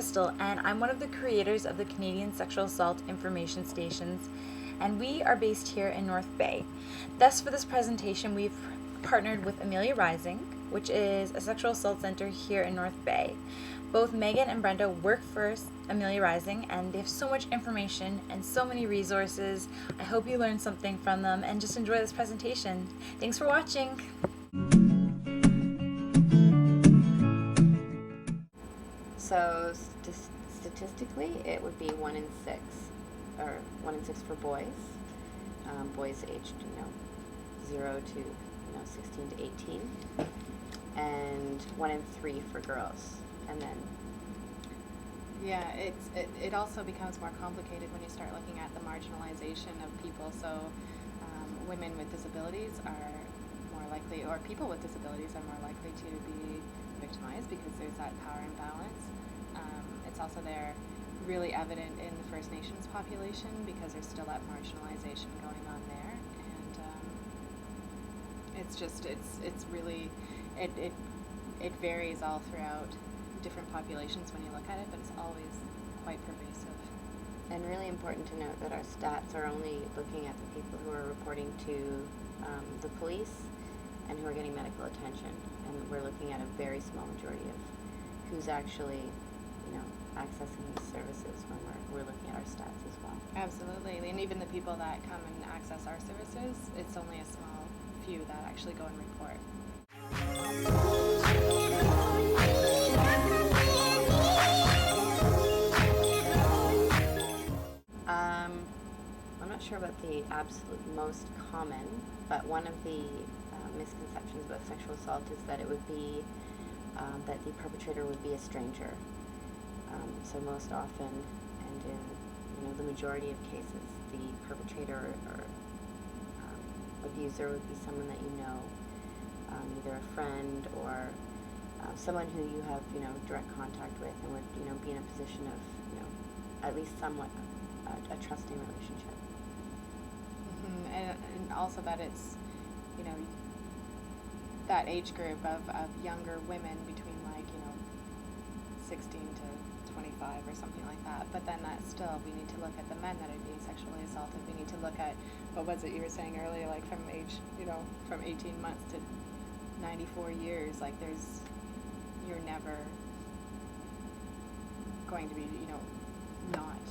Crystal, and I'm one of the creators of the Canadian Sexual Assault Information Stations, and we are based here in North Bay. Thus, for this presentation, we've partnered with Amelia Rising, which is a sexual assault center here in North Bay. Both Megan and Brenda work for Amelia Rising, and they have so much information and so many resources. I hope you learned something from them and just enjoy this presentation. Thanks for watching. So statistically, it would be 1 in 6, or 1 in 6 for boys. Boys aged 0 to 16 to 18, and 1 in 3 for girls. And then it also becomes more complicated when you start looking at the marginalization of people. So women with disabilities are more likely, or people with disabilities are more likely to be victimized because there's that power imbalance. It's also there really evident in the First Nations population because there's still that marginalization going on there, and it's really it varies all throughout different populations when you look at it, but it's always quite pervasive. And really important to note that our stats are only looking at the people who are reporting to the police and who are getting medical attention, and we're looking at a very small majority of who's actually accessing these services when we're looking at our stats as well. Absolutely, and even the people that come and access our services, it's only a small few that actually go and report. I'm not sure about the absolute most common, but one of the misconceptions about sexual assault is that it would be that the perpetrator would be a stranger. So most often, and in the majority of cases, the perpetrator or abuser would be someone that you know, either a friend or someone who you have direct contact with, and would be in a position of at least somewhat a trusting relationship. Mm-hmm. And also that it's that age group of younger women between 16 to 25 or something like that. But then that still, we need to look at the men that are being sexually assaulted. We need to look at, what was it you were saying earlier, like from age, from 18 months to 94 years, like you're never going to be, not.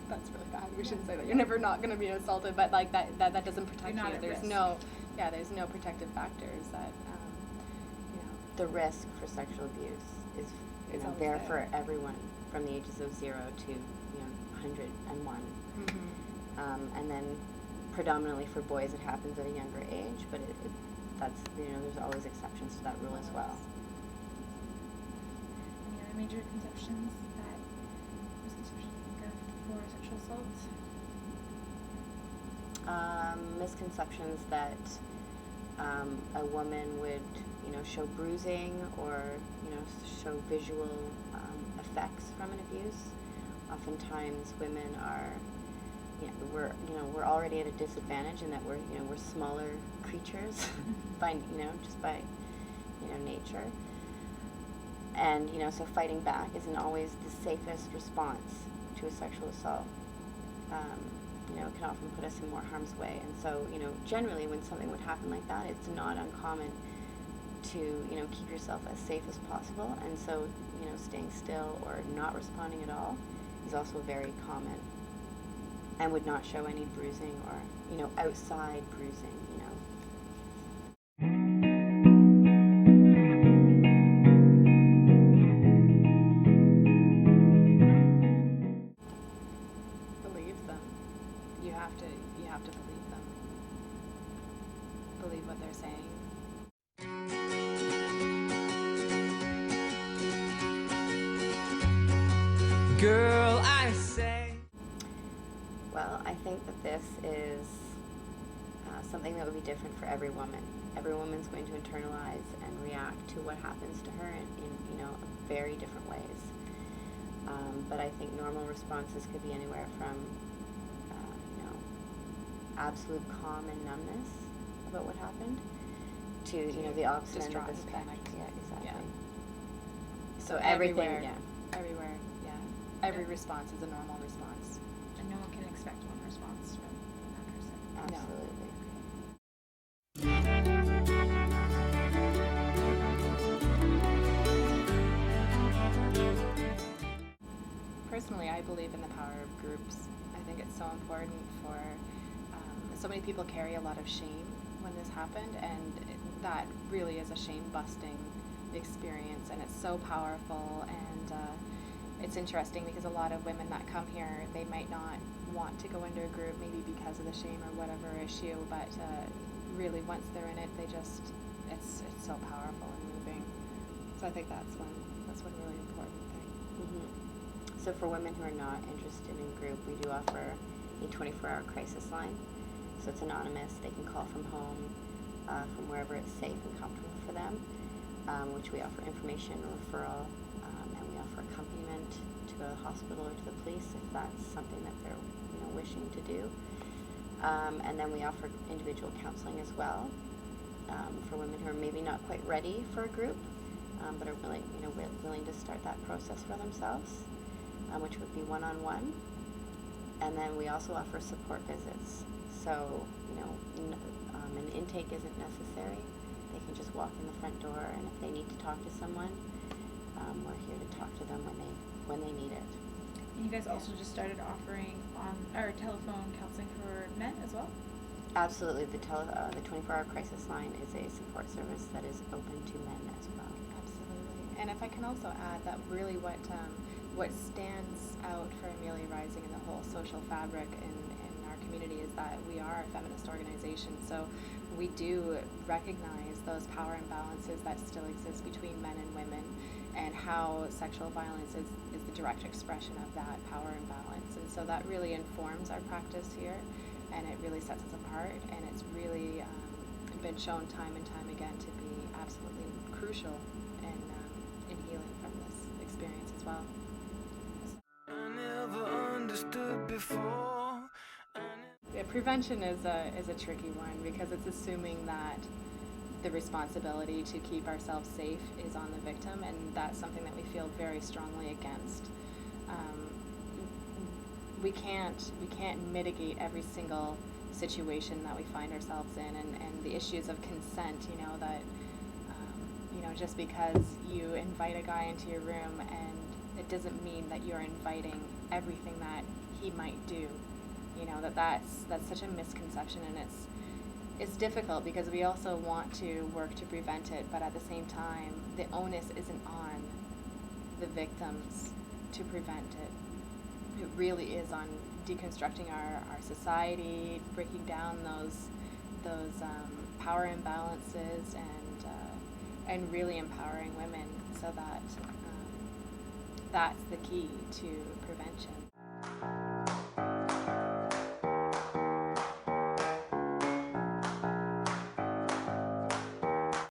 That's really bad. We shouldn't say that. You're never not going to be assaulted, but like that doesn't protect you. There's no protective factors that, The risk for sexual abuse is there for everyone from the ages of 0 to 101. Mm-hmm. And then predominantly for boys it happens at a younger age, but that's there's always exceptions to that rule as well. Any other major misconceptions that think of for sexual assault? Misconceptions that a woman would show bruising or show visual effects from an abuse. Oftentimes women are we're already at a disadvantage in that we're smaller creatures by just by nature, and so fighting back isn't always the safest response to a sexual assault. It can often put us in more harm's way, and so generally when something would happen like that, it's not uncommon to keep yourself as safe as possible, and so staying still or not responding at all is also very common, and would not show any bruising or outside bruising. Believe them. You have to believe them. Believe what they're saying. Girl, I say. Well, I think that this is something that would be different for every woman. Every woman's going to internalize and react to what happens to her in very different ways. But I think normal responses could be anywhere from absolute calm and numbness about what happened to the opposite end of the spectrum. Yeah, exactly. Yeah. So everything, Everywhere. everywhere, yeah. Every response is a normal response. And no one can expect one response from that person. Absolutely. Personally, I believe in the power of groups. I think it's so important for so many people carry a lot of shame when this happened, and that really is a shame-busting experience, and it's so powerful. And it's interesting because a lot of women that come here, they might not want to go into a group, maybe because of the shame or whatever issue, but really once they're in it, they just it's so powerful and moving. So I think that's one really important thing. Mm-hmm. So for women who are not interested in group, we do offer a 24-hour crisis line. So it's anonymous. They can call from home, from wherever it's safe and comfortable for them, which we offer information, referral, and we offer accompaniment to go to the hospital or to the police if that's something that they're wishing to do. And then we offer individual counseling as well for women who are maybe not quite ready for a group, but are willing to start that process for themselves, which would be one-on-one. And then we also offer support visits. So, an intake isn't necessary. They can just walk in the front door, and if they need to talk to someone, we're here to talk to them when they need it. And you guys also just started offering telephone counseling for men as well? Absolutely. The 24-hour crisis line is a support service that is open to men as well. Absolutely. And if I can also add that really what stands out for Amelia Rising and the whole social fabric in our community is that we are a feminist organization. So we do recognize those power imbalances that still exist between men and women, and how sexual violence is the direct expression of that power imbalance. And so that really informs our practice here, and it really sets us apart, and it's really been shown time and time again to be absolutely crucial in healing from this experience as well. I never understood before. Yeah, prevention is a tricky one because it's assuming that the responsibility to keep ourselves safe is on the victim, and that's something that we feel very strongly against. We can't mitigate every single situation that we find ourselves in, and the issues of consent. That just because you invite a guy into your room, and it doesn't mean that you're inviting everything that he might do. That's such a misconception, and it's difficult because we also want to work to prevent it, but at the same time, the onus isn't on the victims to prevent it. It really is on deconstructing our society, breaking down those power imbalances, and really empowering women so that that's the key to prevention.